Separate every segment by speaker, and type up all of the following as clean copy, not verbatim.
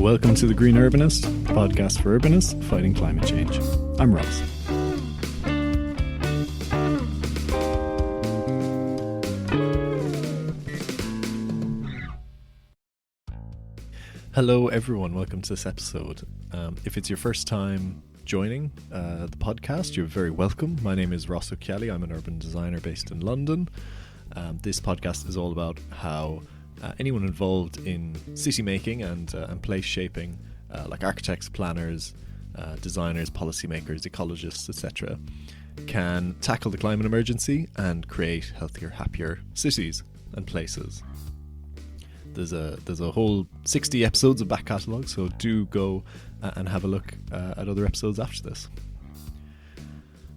Speaker 1: Welcome to the Green Urbanist, podcast for urbanists fighting climate change. I'm Ross. Hello everyone, welcome to this episode. If it's your first time joining the podcast, you're very welcome. My name is Ross O'Kelly. I'm an urban designer based in London. This podcast is all about how anyone involved in city making and place shaping, like architects, planners, designers, policymakers, ecologists, etc., can tackle the climate emergency and create healthier, happier cities and places. There's a whole 60 episodes of back catalogue, so do go and have a look at other episodes after this.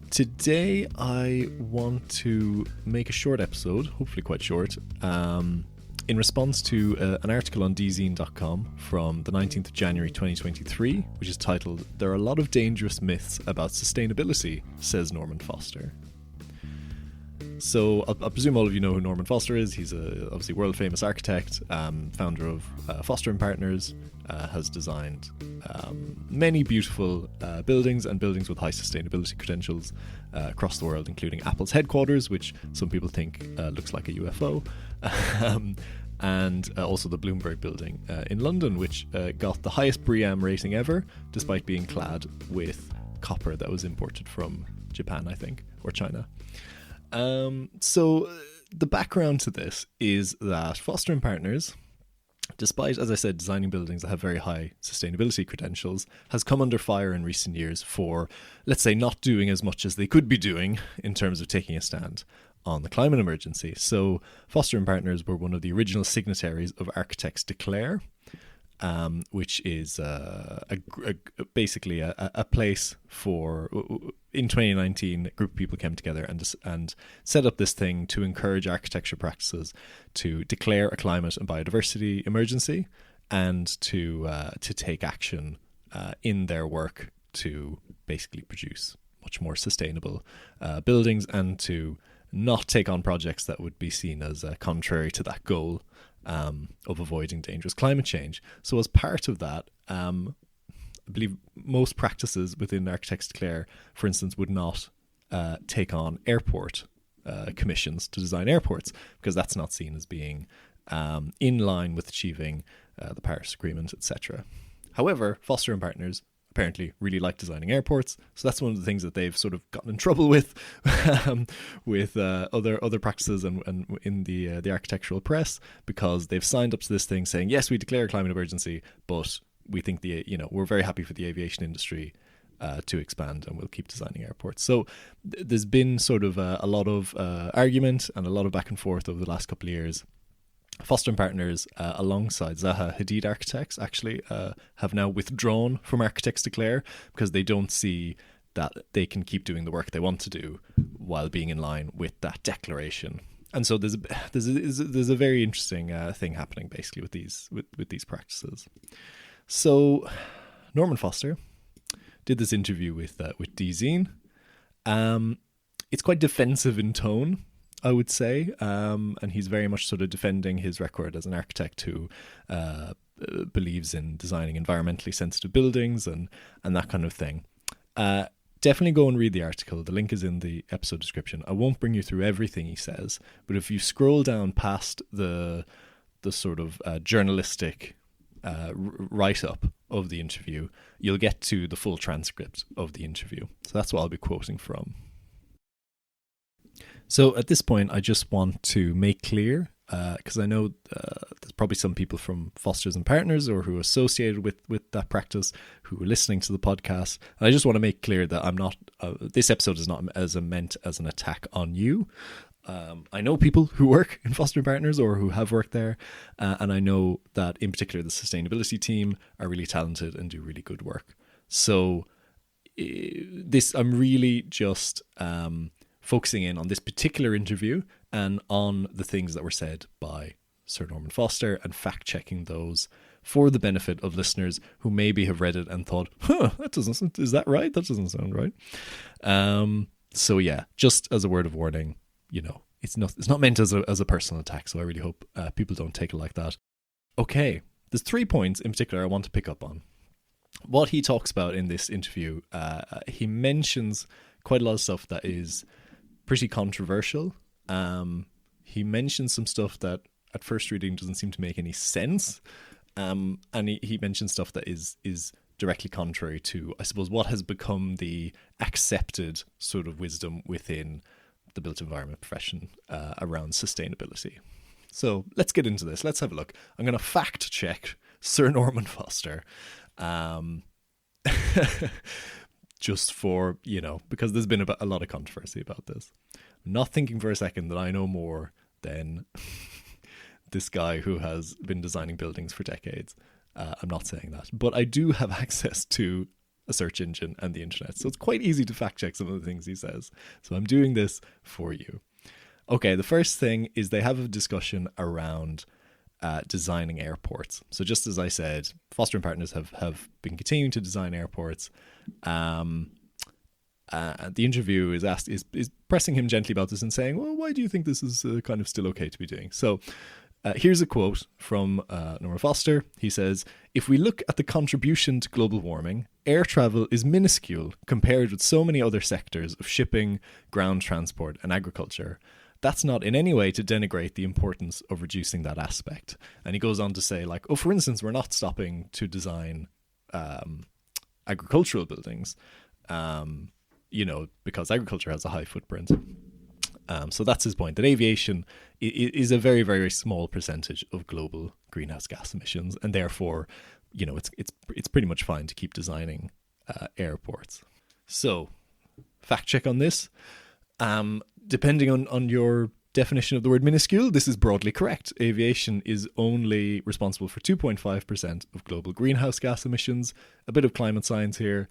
Speaker 1: Today I want to make a short episode, hopefully quite short, in response to an article on Dezeen.com from the 19th of January 2023, which is titled, "There are a lot of dangerous myths about sustainability, says Norman Foster." So I presume all of you know who Norman Foster is. He's a obviously world famous architect, founder of Foster & Partners, has designed many beautiful buildings and buildings with high sustainability credentials across the world, including Apple's headquarters, which some people think looks like a UFO, and also the Bloomberg building in London, which got the highest BREEAM rating ever, despite being clad with copper that was imported from Japan, I think, or China. So the background to this is that Foster & Partners, despite, as I said, designing buildings that have very high sustainability credentials, has come under fire in recent years for, let's say, not doing as much as they could be doing in terms of taking a stand on the climate emergency. So Foster & Partners were one of the original signatories of Architects Declare, which is basically a place for, in 2019, a group of people came together and set up this thing to encourage architecture practices to declare a climate and biodiversity emergency and to take action in their work to basically produce much more sustainable buildings and to not take on projects that would be seen as contrary to that goal of avoiding dangerous climate change. So as part of that, I believe most practices within Architects Declare, for instance, would not take on airport commissions to design airports, because that's not seen as being in line with achieving the Paris Agreement, etc. However, Foster & Partners apparently really like designing airports, so that's one of the things that they've sort of gotten in trouble with other practices and in the architectural press, because they've signed up to this thing saying, yes, we declare a climate emergency, but we think we're very happy for the aviation industry to expand and we'll keep designing airports. So there's been sort of a lot of argument and a lot of back and forth over the last couple of years. Foster & Partners, alongside Zaha Hadid Architects, actually have now withdrawn from Architects Declare because they don't see that they can keep doing the work they want to do while being in line with that declaration. And so there's a very interesting thing happening basically with these practices. So Norman Foster did this interview with Dezeen. It's quite defensive in tone, I would say, and he's very much sort of defending his record as an architect who believes in designing environmentally sensitive buildings and that kind of thing. Definitely go and read the article. The link is in the episode description. I won't bring you through everything he says, but if you scroll down past the sort of journalistic write-up of the interview, you'll get to the full transcript of the interview. So that's what I'll be quoting from. So at this point, I just want to make clear, because I know there's probably some people from Fosters & Partners or who are associated with that practice who are listening to the podcast. And I just want to make clear that I'm not, this episode is not meant as an attack on you. I know people who work in Foster & Partners or who have worked there, and I know that in particular the sustainability team are really talented and do really good work. So I'm really just focusing in on this particular interview and on the things that were said by Sir Norman Foster and fact-checking those for the benefit of listeners who maybe have read it and thought, is that right? That doesn't sound right. So yeah, just as a word of warning, it's not meant as a personal attack, so I really hope people don't take it like that. Okay, there's 3 points in particular I want to pick up on. What he talks about in this interview, he mentions quite a lot of stuff that is pretty controversial. He mentions some stuff that at first reading doesn't seem to make any sense. And he mentions stuff that is directly contrary to, I suppose, what has become the accepted sort of wisdom within the built environment profession around sustainability. So let's get into this. Let's have a look. I'm going to fact check Sir Norman Foster. Just for, because there's been a lot of controversy about this. I'm not thinking for a second that I know more than this guy who has been designing buildings for decades. I'm not saying that. But I do have access to a search engine and the internet. So it's quite easy to fact check some of the things he says. So I'm doing this for you. Okay, the first thing is they have a discussion around designing airports. So just as I said, Foster and Partners have been continuing to design airports. The interview is pressing him gently about this and saying, well, why do you think this is kind of still okay to be doing? So here's a quote from Norman Foster. He says, "If we look at the contribution to global warming, air travel is minuscule compared with so many other sectors of shipping, ground transport and agriculture. That's not in any way to denigrate the importance of reducing that aspect." And he goes on to say, like, for instance, we're not stopping to design agricultural buildings, because agriculture has a high footprint. So that's his point, that aviation is a very, very small percentage of global greenhouse gas emissions, and therefore, it's pretty much fine to keep designing airports. So, fact check on this. Depending on your definition of the word minuscule, this is broadly correct. Aviation is only responsible for 2.5% of global greenhouse gas emissions. A bit of climate science here.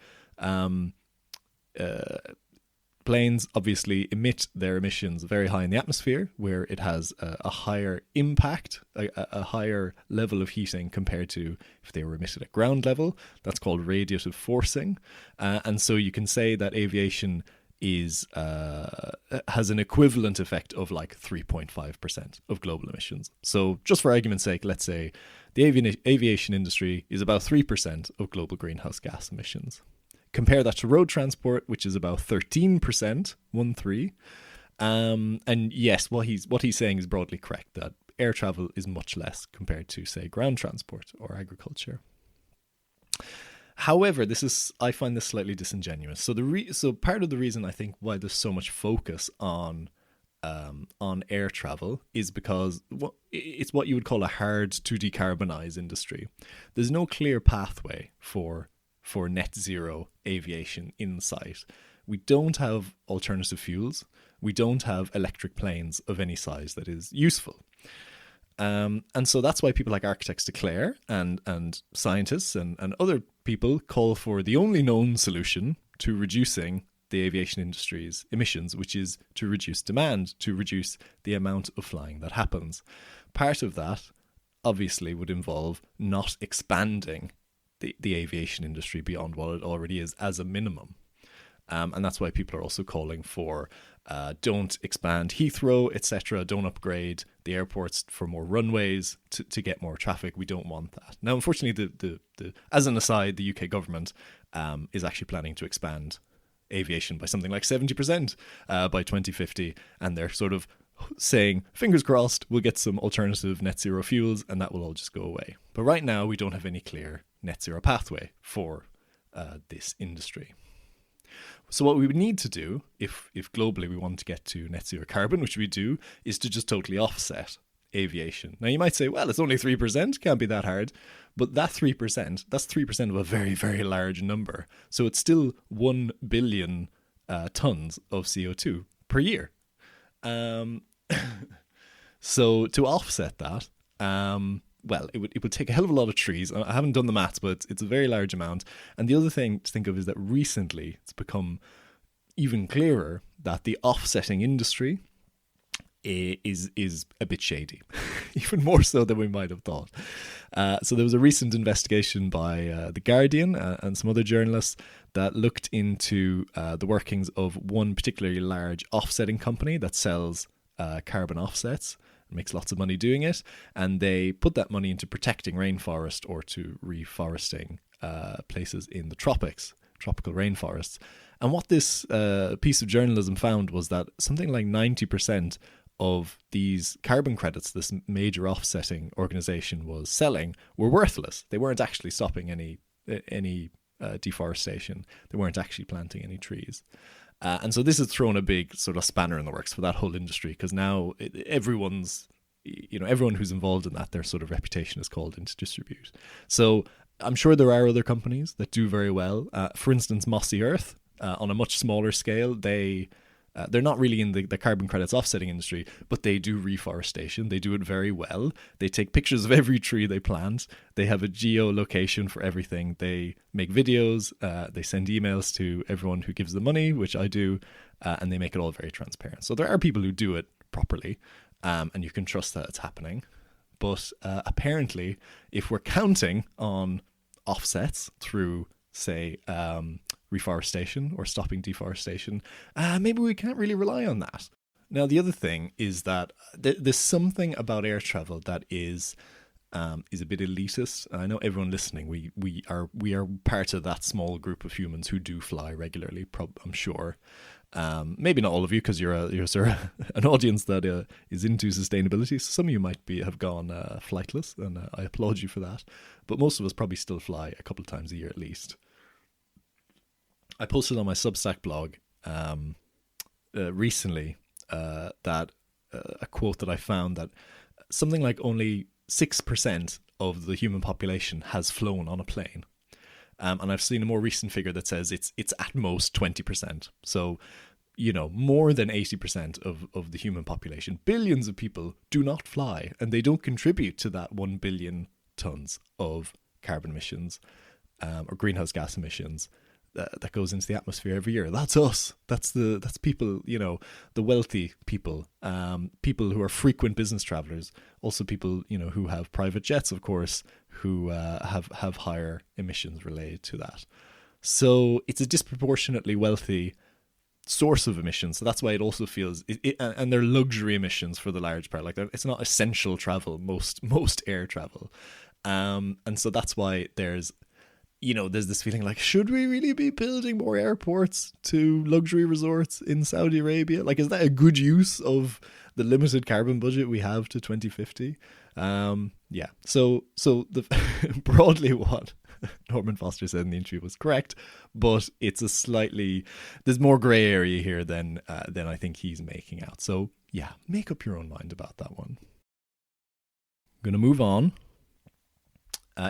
Speaker 1: Planes obviously emit their emissions very high in the atmosphere, where it has a higher impact, a higher level of heating compared to if they were emitted at ground level. That's called radiative forcing. And so you can say that aviation has an equivalent effect of like 3.5% of global emissions. So just for argument's sake, let's say the aviation industry is about 3% of global greenhouse gas emissions. Compare that to road transport, which is about 13%, 1-3. And yes, what he's saying is broadly correct, that air travel is much less compared to, say, ground transport or agriculture. However, I find this slightly disingenuous. So part of the reason I think why there's so much focus on air travel is because it's what you would call a hard to decarbonize industry. There's no clear pathway for net zero aviation in sight. We don't have alternative fuels. We don't have electric planes of any size that is useful. And so that's why people like architects declare and scientists and other people call for the only known solution to reducing the aviation industry's emissions, which is to reduce demand, to reduce the amount of flying that happens. Part of that obviously would involve not expanding the aviation industry beyond what it already is as a minimum. And that's why people are also calling for don't expand Heathrow, etc. Don't upgrade the airports for more runways to get more traffic. We don't want that. Now, unfortunately, the as an aside, the UK government is actually planning to expand aviation by something like 70% by 2050. And they're sort of saying, fingers crossed, we'll get some alternative net zero fuels and that will all just go away. But right now, we don't have any clear net zero pathway for this industry. So what we would need to do, if globally we want to get to net zero carbon, which we do, is to just totally offset aviation. Now you might say, well, it's only 3%, can't be that hard. But that's 3% of a very, very large number. So it's still 1 billion tons of CO2 per year. So to offset that, well, it would take a hell of a lot of trees. I haven't done the maths, but it's a very large amount. And the other thing to think of is that recently it's become even clearer that the offsetting industry is a bit shady, even more so than we might have thought. So there was a recent investigation by The Guardian and some other journalists that looked into the workings of one particularly large offsetting company that sells carbon offsets. makes lots of money doing it, and they put that money into protecting rainforest or to reforesting places in the tropics, tropical rainforests. And what this piece of journalism found was that something like 90% of these carbon credits this major offsetting organization was selling were worthless. They weren't actually stopping any deforestation. They weren't actually planting any trees. And so this has thrown a big sort of spanner in the works for that whole industry, because now everyone who's involved in that, their sort of reputation is called into disrepute. So I'm sure there are other companies that do very well. For instance, Mossy Earth, on a much smaller scale, they're not really in the carbon credits offsetting industry, but they do reforestation. They do it very well. They take pictures of every tree they plant. They have a geolocation for everything. They make videos. They send emails to everyone who gives them money, which I do, and they make it all very transparent. So there are people who do it properly, and you can trust that it's happening. But apparently, if we're counting on offsets through, say, reforestation or stopping deforestation, maybe we can't really rely on that. Now, the other thing is that there's something about air travel that is a bit elitist. And I know everyone listening, we are part of that small group of humans who do fly regularly. I'm sure. Maybe not all of you, because you're sort of an audience that is into sustainability. So some of you might have gone flightless, and I applaud you for that. But most of us probably still fly a couple of times a year at least. I posted on my Substack blog recently that a quote that I found, that something like only 6% of the human population has flown on a plane. And I've seen a more recent figure that says it's at most 20%. So, more than 80% of the human population, billions of people, do not fly, and they don't contribute to that 1 billion tons of carbon emissions or greenhouse gas emissions that goes into the atmosphere every year. That's us. That's people, the wealthy people, people who are frequent business travelers, also people, who have private jets, of course, who have higher emissions related to that. So it's a disproportionately wealthy source of emissions. So that's why it also feels, and they're luxury emissions for the large part. Like, it's not essential travel, most air travel. And so that's why there's this feeling like, should we really be building more airports to luxury resorts in Saudi Arabia? Like, is that a good use of the limited carbon budget we have to 2050? Yeah. So broadly what Norman Foster said in the interview was correct, but it's there's more grey area here than I think he's making out. So yeah, make up your own mind about that one. I'm going to move on.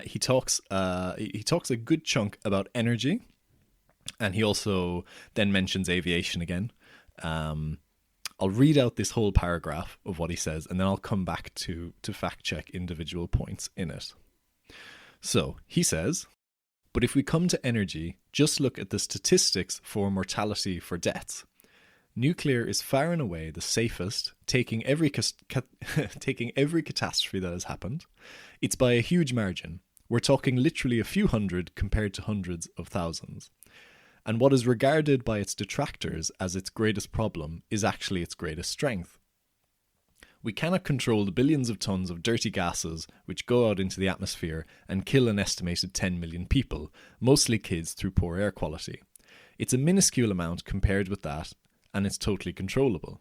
Speaker 1: He talks a good chunk about energy, and he also then mentions aviation again. I'll read out this whole paragraph of what he says, and then I'll come back to fact check individual points in it. So he says, but if we come to energy, just look at the statistics for mortality for deaths. Nuclear is far and away the safest, taking every catastrophe that has happened. It's by a huge margin. We're talking literally a few hundred compared to hundreds of thousands. And what is regarded by its detractors as its greatest problem is actually its greatest strength. We cannot control the billions of tons of dirty gases which go out into the atmosphere and kill an estimated 10 million people, mostly kids, through poor air quality. It's a minuscule amount compared with that, and it's totally controllable.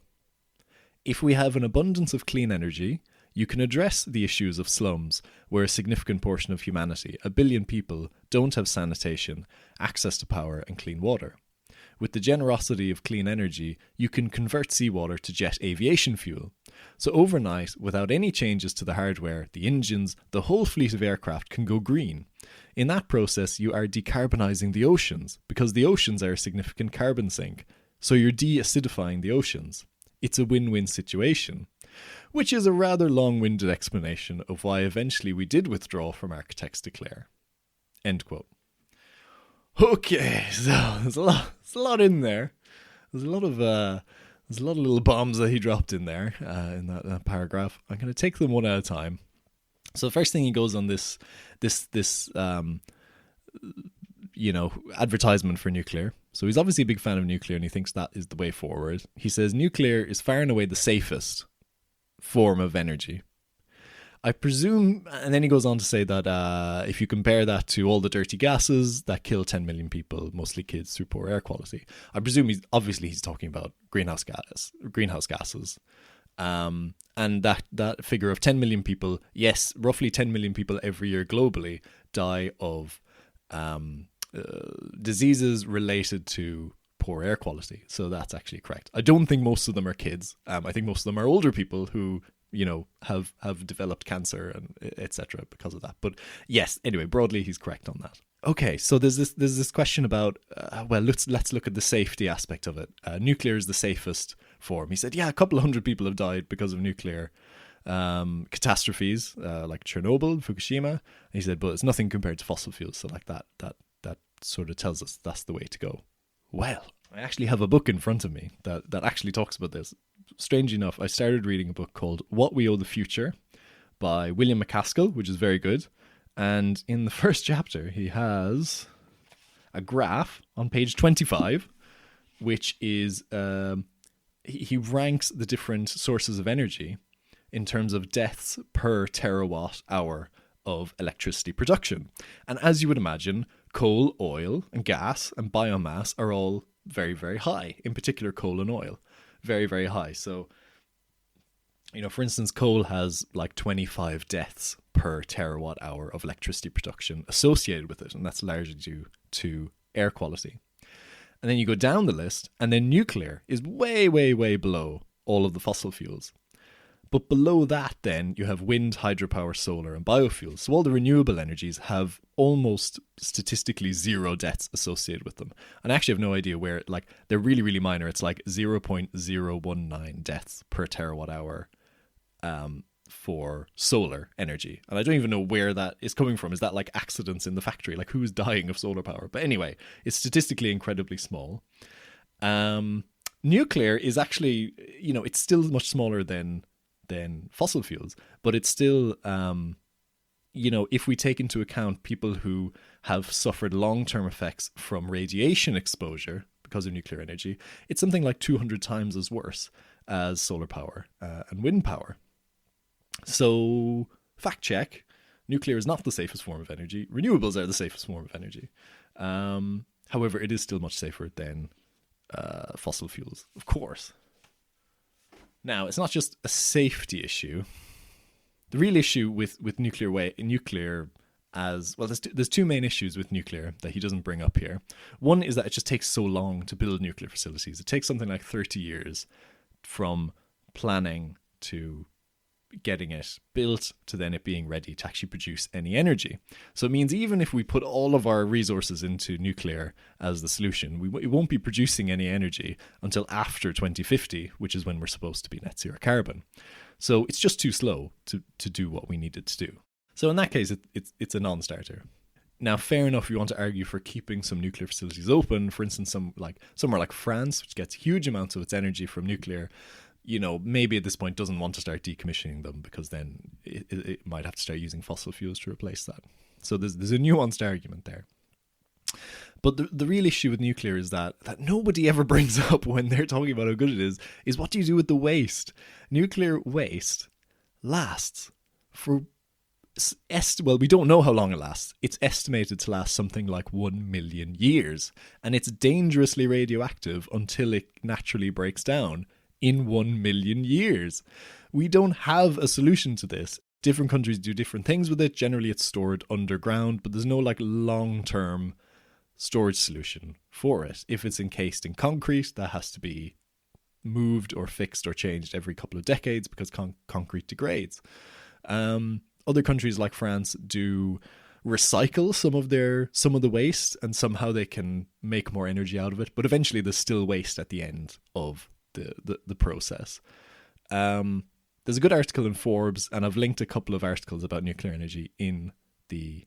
Speaker 1: If we have an abundance of clean energy, you can address the issues of slums, where a significant portion of humanity, 1 billion people, don't have sanitation, access to power and clean water. With the generosity of clean energy, you can convert seawater to jet aviation fuel. So overnight, without any changes to the hardware, the engines, the whole fleet of aircraft can go green. In that process, you are decarbonising the oceans, because the oceans are a significant carbon sink. So you're de-acidifying the oceans. It's a win-win situation. Which is a rather long-winded explanation of why eventually we did withdraw from Architects Declare. End quote. Okay, so there's a lot in there. There's a lot of little bombs that he dropped in there in that paragraph. I'm going to take them one at a time. So the first thing he goes on this advertisement for nuclear. So he's obviously a big fan of nuclear, and he thinks that is the way forward. He says nuclear is far and away the safest. form of energy. I presume, and then he goes on to say that if you compare that to all the dirty gases that kill 10 million people, mostly kids, through poor air quality, I presume he's talking about greenhouse gases. And that figure of 10 million people, yes, roughly 10 million people every year globally die of diseases related to poor air quality. So that's actually correct. I don't think most of them are kids. I think most of them are older people who, have developed cancer and etc. because of that. But yes, anyway, broadly he's correct on that. Okay, so there's this question about let's look at the safety aspect of it. Nuclear is the safest form. He said, yeah, a couple of hundred people have died because of nuclear catastrophes like Chernobyl, Fukushima. And he said, but it's nothing compared to fossil fuels. So like that sort of tells us that's the way to go. Well, I actually have a book in front of me that actually talks about this. Strangely enough, I started reading a book called What We Owe the Future by William McCaskill, which is very good. And in the first chapter, he has a graph on page 25, which is he ranks the different sources of energy in terms of deaths per terawatt hour of electricity production. And as you would imagine, coal, oil, and gas and biomass are all very, very high. In particular, coal and oil, very, very high. So, for instance, coal has like 25 deaths per terawatt hour of electricity production associated with it, and that's largely due to air quality. And then you go down the list, and then nuclear is way, way, way below all of the fossil fuels. But below that, then, you have wind, hydropower, solar, and biofuels. So all the renewable energies have almost statistically zero deaths associated with them. And I actually have no idea where, they're really, really minor. It's like 0.019 deaths per terawatt hour for solar energy. And I don't even know where that is coming from. Is that like accidents in the factory? Like who's dying of solar power? But anyway, it's statistically incredibly small. Nuclear is actually, it's still much smaller than fossil fuels, but it's still, if we take into account people who have suffered long-term effects from radiation exposure because of nuclear energy, it's something like 200 times as worse as solar power and wind power. So, fact check, nuclear is not the safest form of energy. Renewables are the safest form of energy. However, it is still much safer than fossil fuels, of course. Now, it's not just a safety issue. The real issue with nuclear as well, there's two main issues with nuclear that he doesn't bring up here. One is that it just takes so long to build nuclear facilities. It takes something like 30 years from planning to getting it built to then it being ready to actually produce any energy. So it means even if we put all of our resources into nuclear as the solution, we won't be producing any energy until after 2050, which is when we're supposed to be net zero carbon. So it's just too slow to do what we needed to do. So in that case, it's a non-starter. Now, fair enough, you want to argue for keeping some nuclear facilities open. For instance, somewhere like France, which gets huge amounts of its energy from nuclear, maybe at this point doesn't want to start decommissioning them because then it might have to start using fossil fuels to replace that. So there's a nuanced argument there. But the real issue with nuclear is that nobody ever brings up when they're talking about how good it is what do you do with the waste? Nuclear waste lasts for, we don't know how long it lasts. It's estimated to last something like 1 million years. And it's dangerously radioactive until it naturally breaks down in 1 million years. We don't have a solution to this. Different countries do different things with it. Generally, it's stored underground, but there's no long-term storage solution for it. If it's encased in concrete, that has to be moved or fixed or changed every couple of decades because concrete degrades. Other countries like France do recycle some of the waste, and somehow they can make more energy out of it. But eventually, there's still waste at the end of the process. There's a good article in Forbes, and I've linked a couple of articles about nuclear energy in the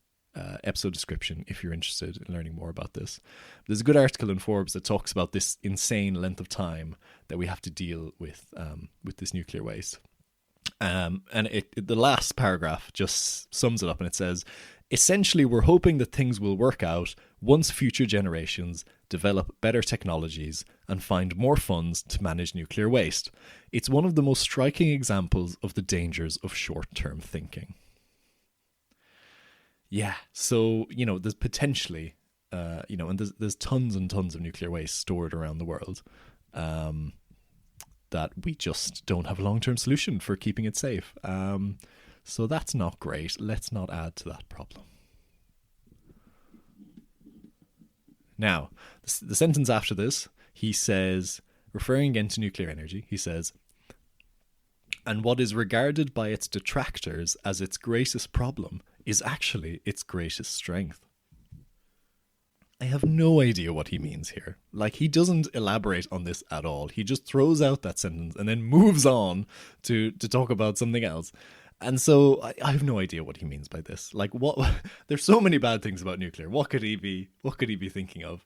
Speaker 1: episode description if you're interested in learning more about this. There's a good article in Forbes that talks about this insane length of time that we have to deal with this nuclear waste. And the last paragraph just sums it up, and it says, essentially, we're hoping that things will work out once future generations develop better technologies, and find more funds to manage nuclear waste. It's one of the most striking examples of the dangers of short-term thinking. Yeah, so, there's potentially, and there's tons and tons of nuclear waste stored around the world that we just don't have a long-term solution for keeping it safe. So that's not great. Let's not add to that problem. Now, the sentence after this, he says, referring again to nuclear energy, he says, and what is regarded by its detractors as its greatest problem is actually its greatest strength. I have no idea what he means here. Like, he doesn't elaborate on this at all. He just throws out that sentence and then moves on to talk about something else. And so I have no idea what he means by this. Like, what? There's so many bad things about nuclear. What could he be thinking of?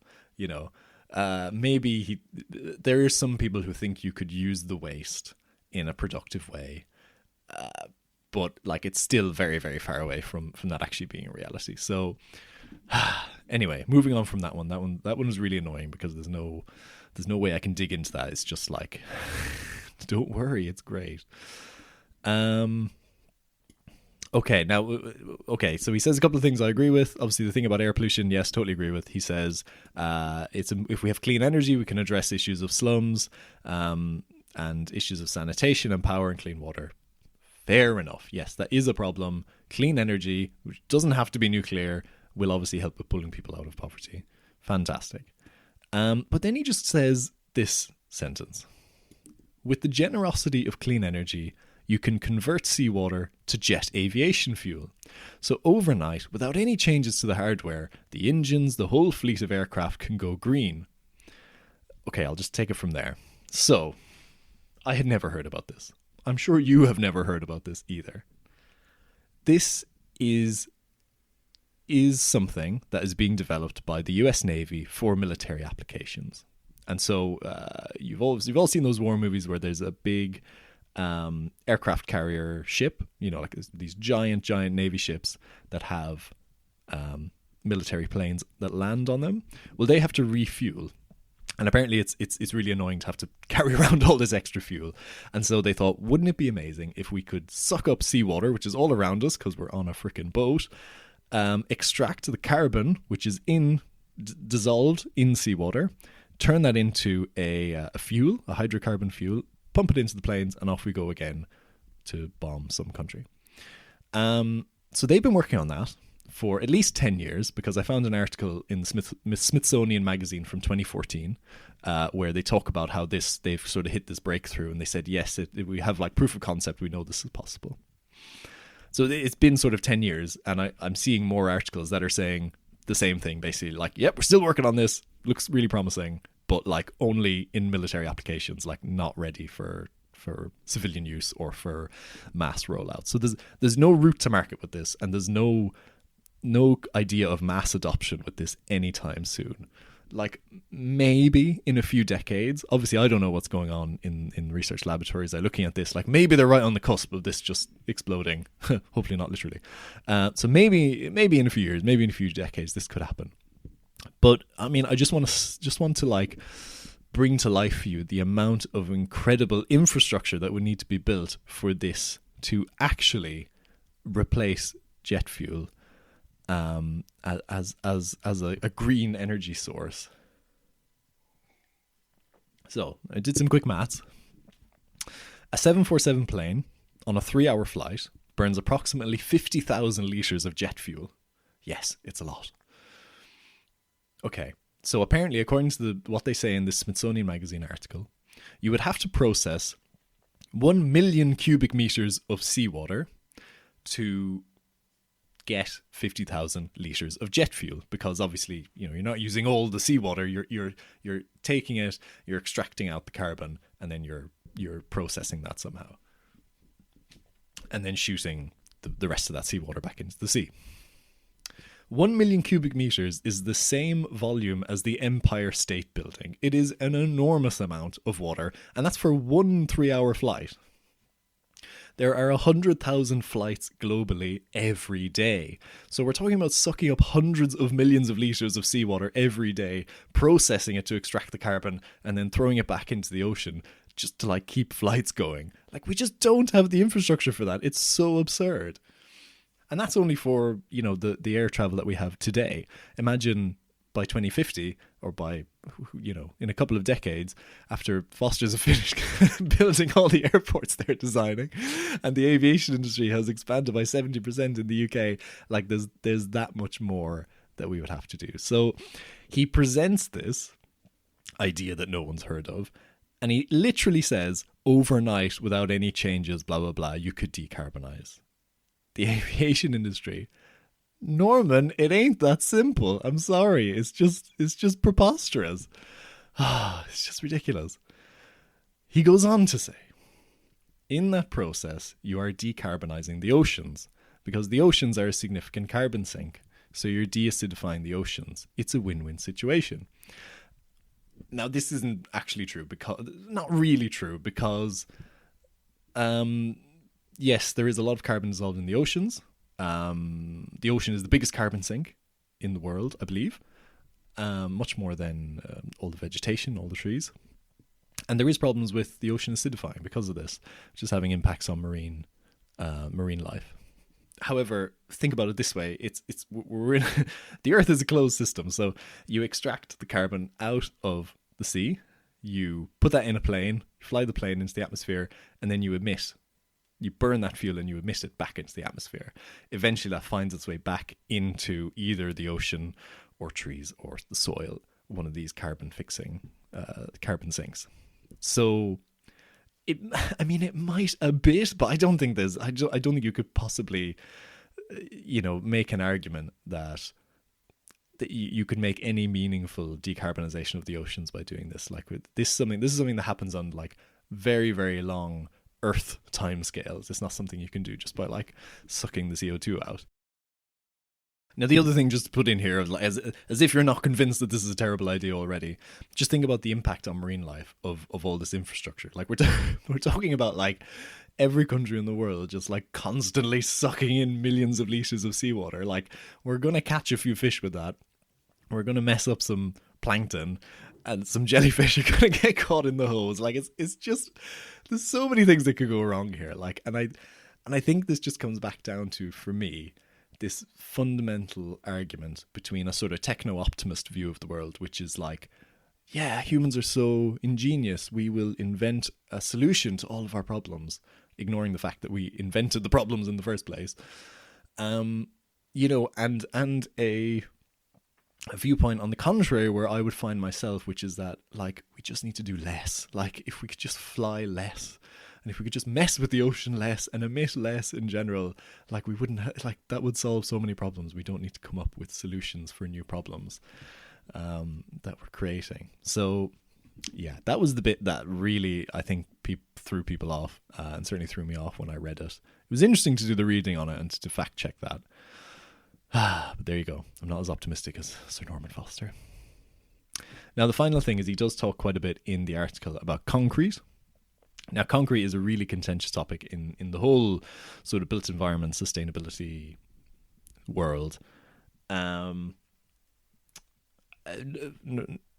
Speaker 1: Maybe there are some people who think you could use the waste in a productive way, but like, it's still very, very far away from that actually being a reality. So anyway, moving on from that one. That one was really annoying because there's no way I can dig into that. It's just like, don't worry, it's great. Okay, so he says a couple of things I agree with. Obviously, the thing about air pollution, yes, totally agree with. He says if we have clean energy, we can address issues of slums and issues of sanitation and power and clean water. Fair enough. Yes, that is a problem. Clean energy, which doesn't have to be nuclear, will obviously help with pulling people out of poverty. Fantastic. But then he just says this sentence. With the generosity of clean energy, you can convert seawater to jet aviation fuel. So overnight, without any changes to the hardware, the engines, the whole fleet of aircraft can go green. Okay, I'll just take it from there. So, I had never heard about this. I'm sure you have never heard about this either. This is something that is being developed by the US Navy for military applications. And so you've all seen those war movies where there's a big aircraft carrier ship, like these giant Navy ships that have military planes that land on them. Well, they have to refuel. And apparently it's really annoying to have to carry around all this extra fuel. And so they thought, wouldn't it be amazing if we could suck up seawater, which is all around us because we're on a freaking boat, extract the carbon, which is dissolved in seawater, turn that into a fuel, a hydrocarbon fuel, pump it into the planes, and off we go again to bomb some country. So they've been working on that for at least 10 years, because I found an article in the Smithsonian magazine from 2014 where they talk about how they've sort of hit this breakthrough, and they said, yes, we have like proof of concept, we know this is possible. So it's been sort of 10 years, and I'm seeing more articles that are saying the same thing, basically, like, yep, we're still working on this, looks really promising, but like only in military applications, like not ready for civilian use or for mass rollout. So there's no route to market with this, and there's no idea of mass adoption with this anytime soon. Like, maybe in a few decades. Obviously, I don't know what's going on in research laboratories. They're looking at this, like, maybe they're right on the cusp of this just exploding. Hopefully not literally. So maybe in a few years, maybe in a few decades, this could happen. But I mean, I just want to like bring to life for you the amount of incredible infrastructure that would need to be built for this to replace jet fuel as a green energy source. So I did some quick maths. A 747 plane on a 3-hour flight burns approximately 50,000 litres of jet fuel. Yes, it's a lot. Okay, so apparently, according to what they say in this Smithsonian Magazine article, you would have to process 1 million cubic meters of seawater to get 50,000 litres of jet fuel, because obviously, you're not using all the seawater, you're taking it, you're extracting out the carbon, and then you're processing that somehow, and then shooting the rest of that seawater back into the sea. 1 million cubic meters is the same volume as the Empire State Building. It is an enormous amount of water, and that's for one 3-hour flight. There are 100,000 flights globally every day. So we're talking about sucking up hundreds of millions of litres of seawater every day, processing it to extract the carbon, and then throwing it back into the ocean just to like keep flights going. Like, we just don't have the infrastructure for that. It's so absurd. And that's only for, the air travel that we have today. Imagine by 2050, or by, in a couple of decades, after Foster's have finished building all the airports they're designing, and the aviation industry has expanded by 70% in the UK, like there's that much more that we would have to do. So he presents this idea that no one's heard of, and he literally says, overnight, without any changes, blah, blah, blah, you could decarbonize the aviation industry. Norman, it ain't that simple. I'm sorry. It's just preposterous. It's just ridiculous. He goes on to say, in that process, you are decarbonizing the oceans, because the oceans are a significant carbon sink. So you're deacidifying the oceans. It's a win-win situation. Now, this isn't actually true, not really true, because yes, there is a lot of carbon dissolved in the oceans. The ocean is the biggest carbon sink in the world, I believe, much more than all the vegetation, all the trees. And there is problems with the ocean acidifying because of this, which is having impacts on marine life. However, think about it this way: we're in the Earth is a closed system, so you extract the carbon out of the sea, you put that in a plane, fly the plane into the atmosphere, and then you burn that fuel and you emit it back into the atmosphere. Eventually that finds its way back into either the ocean or trees or the soil, one of these carbon sinks. So it might a bit, but I don't think you could possibly, make an argument that you could make any meaningful decarbonization of the oceans by doing this. Like, this is something that happens on like very, very long Earth timescales. It's not something you can do just by like sucking the CO2 out. Now, the other thing just to put in here, as if you're not convinced that this is a terrible idea already, just think about the impact on marine life of all this infrastructure. Like, we're talking about like every country in the world just like constantly sucking in millions of litres of seawater. Like, we're going to catch a few fish with that. We're going to mess up some plankton, and some jellyfish are going to get caught in the hose. Like, it's just, there's so many things that could go wrong here. Like, and I think this just comes back down to, for me, this fundamental argument between a sort of techno-optimist view of the world, which is like, yeah, humans are so ingenious, we will invent a solution to all of our problems, ignoring the fact that we invented the problems in the first place. And a viewpoint on the contrary where I would find myself, which is that like we just need to do less. Like, if we could just fly less, and if we could just mess with the ocean less and emit less in general, like we wouldn't that would solve so many problems. We don't need to come up with solutions for new problems that we're creating. So yeah, that was the bit that really, I think, threw people off, and certainly threw me off when I read it. It was interesting to do the reading on it and to fact check that. But there you go. I'm not as optimistic as Sir Norman Foster. Now, the final thing is he does talk quite a bit in the article about concrete. Now, concrete is a really contentious topic in the whole sort of built environment sustainability world.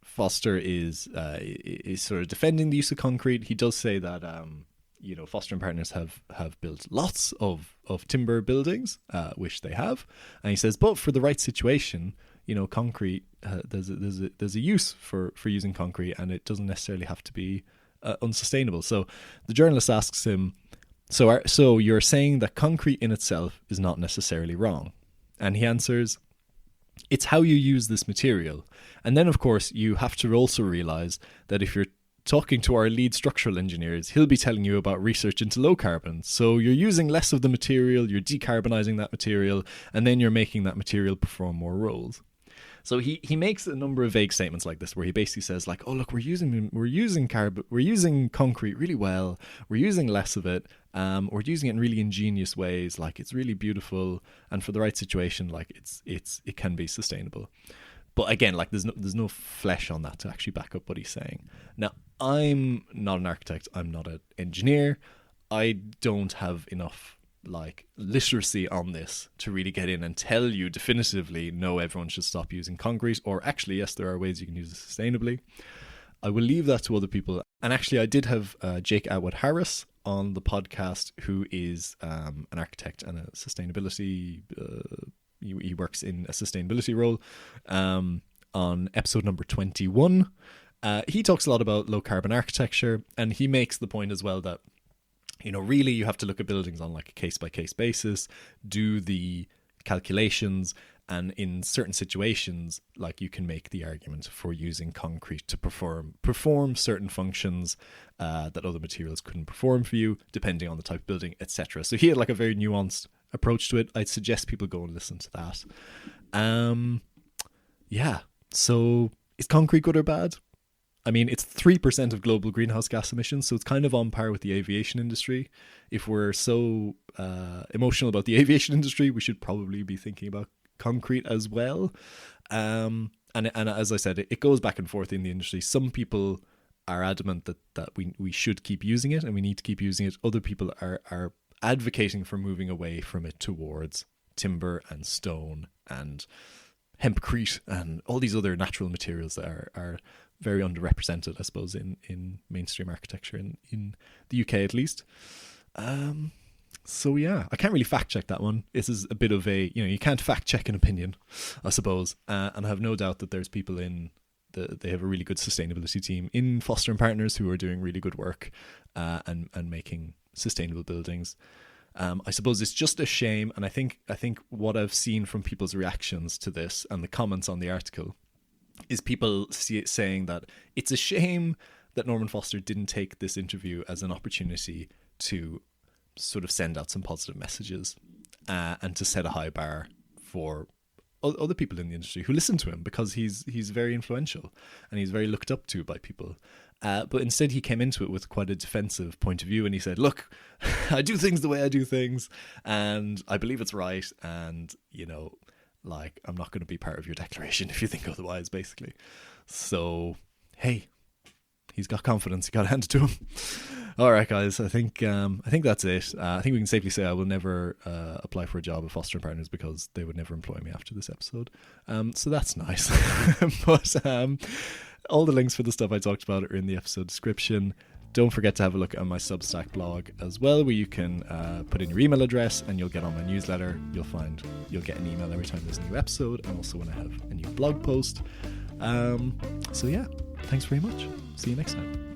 Speaker 1: Foster is sort of defending the use of concrete. He does say that Foster and Partners have built lots of timber buildings, which they have, and he says, but for the right situation, concrete, there's a use for using concrete, and it doesn't necessarily have to be unsustainable. So the journalist asks him, so you're saying that concrete in itself is not necessarily wrong? And he answers, it's how you use this material. And then, of course, you have to also realize that if you're talking to our lead structural engineers, he'll be telling you about research into low carbon. So you're using less of the material, you're decarbonizing that material, and then you're making that material perform more roles. So he makes a number of vague statements like this, where he basically says like, oh look, we're using concrete really well, we're using less of it, we're using it in really ingenious ways, like it's really beautiful, and for the right situation, like it can be sustainable. But again, like there's no flesh on that to actually back up what he's saying. Now, I'm not an architect, I'm not an engineer. I don't have enough like literacy on this to really get in and tell you definitively, no, everyone should stop using concrete, or actually, yes, there are ways you can use it sustainably. I will leave that to other people. And actually, I did have Jake Atwood Harris on the podcast, who is an architect and a sustainability, he works in a sustainability role, on episode number 21. He talks a lot about low carbon architecture, and he makes the point as well that, you know, really you have to look at buildings on like a case by case basis, do the calculations, and in certain situations, like, you can make the argument for using concrete to perform certain functions that other materials couldn't perform for you, depending on the type of building, etc. So he had like a very nuanced approach to it. I'd suggest people go and listen to that. Yeah. So is concrete good or bad? I mean, it's 3% of global greenhouse gas emissions, so it's kind of on par with the aviation industry. If we're so emotional about the aviation industry, we should probably be thinking about concrete as well. And as I said, it goes back and forth in the industry. Some people are adamant that we should keep using it and we need to keep using it. Other people are advocating for moving away from it towards timber and stone and hempcrete and all these other natural materials that are very underrepresented, I suppose, in mainstream architecture in the UK at least. So yeah, I can't really fact check that one. This is a bit of a, you know, you can't fact check an opinion, I suppose. And I have no doubt that there's people they have a really good sustainability team in Foster and Partners who are doing really good work and making sustainable buildings. I suppose it's just a shame, and I think what I've seen from people's reactions to this and the comments on the article is people saying that it's a shame that Norman Foster didn't take this interview as an opportunity to sort of send out some positive messages and to set a high bar for other people in the industry who listen to him, because he's very influential and he's very looked up to by people. But instead he came into it with quite a defensive point of view, and he said, look, I do things the way I do things and I believe it's right, and, you know, like, I'm not going to be part of your declaration if you think otherwise, basically. So, hey, he's got confidence. You got to hand it to him. All right, guys. I think that's it. I think we can safely say I will never apply for a job at Foster and Partners, because they would never employ me after this episode. So that's nice. But all the links for the stuff I talked about are in the episode description. Don't forget to have a look at my Substack blog as well, where you can put in your email address and you'll get on my newsletter. You'll get an email every time there's a new episode, and also when I have a new blog post. So yeah, thanks very much. See you next time.